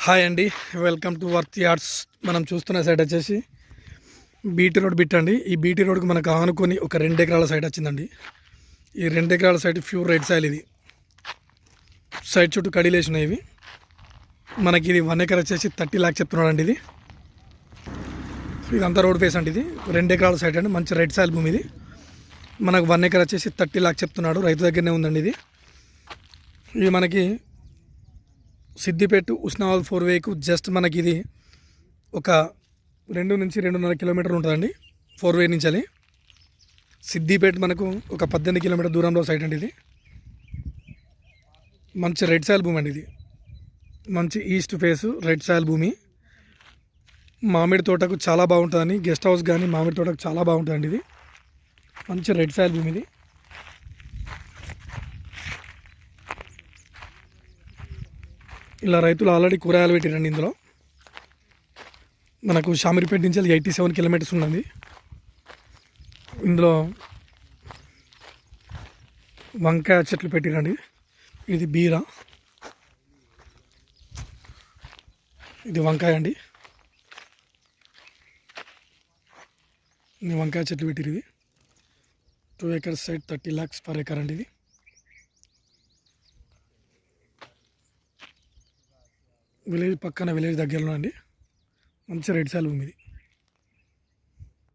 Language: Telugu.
హాయ్ అండి, వెల్కమ్ టు వర్త్ యార్డ్స్. మనం చూస్తున్న సైట్ వచ్చేసి బీటీ రోడ్ బిట్ అండి. ఈ బీటీ రోడ్కి మనకు ఆనుకొని ఒక 2 ఎకరాల సైట్ వచ్చిందండి. ఈ 2 ఎకరాల సైట్ ప్యూర్ రెడ్ సాయిల్. ఇది సైట్ చుట్టూ కడిలేసినాయి. ఇవి మనకి ఇది 1 ఎకర్ వచ్చేసి 30 lakhs చెప్తున్నాడు అండి. ఇదంతా రోడ్ ఫేస్ అండి. ఇది 2 ఎకరాల సైట్ అండి, మంచి రెడ్ సాయిల్ భూమి. ఇది మనకు 1 ఎకర్ వచ్చేసి 30 lakhs చెప్తున్నాడు. రైతు దగ్గరనే ఉందండి. ఇది మనకి సిద్దిపేట ఉస్నాబాద్ 4-వేకు జస్ట్ మనకి ఇది ఒక 2 నుంచి 2.5 కిలోమీటర్లు ఉంటుందండి. 4-వే నుంచి సిద్దిపేట మనకు ఒక 18 కిలోమీటర్ దూరంలో సైట్ అండి. ఇది మంచి రెడ్ సాయిల్ భూమి అండి. ఇది మంచి ఈస్ట్ ఫేస్ రెడ్ సాయిల్ భూమి. మామిడి తోటకు చాలా బాగుంటుందని, గెస్ట్ హౌస్ కానీ మామిడి తోటకు చాలా బాగుంటుందండి. ఇది మంచి రెడ్ సాయిల్ భూమి. ఇది ఇలా రైతులు ఆల్రెడీ కూరగాయలు పెట్టిరండి. ఇందులో మనకు షామీర్పేట నుంచి 87 కిలోమీటర్స్ ఉన్నది. ఇందులో వంకాయ చెట్లు పెట్టిరండి. ఇది బీర, ఇది వంకాయ అండి. ఇది వంకాయ చెట్లు పెట్టిరు. ఇది 2 acres site 30 lakhs per acre అండి. ఇది విలేజ్ పక్కన, విలేజ్ దగ్గరలో అండి. మంచి రెడ్ సాయిల్ భూమి ఇది.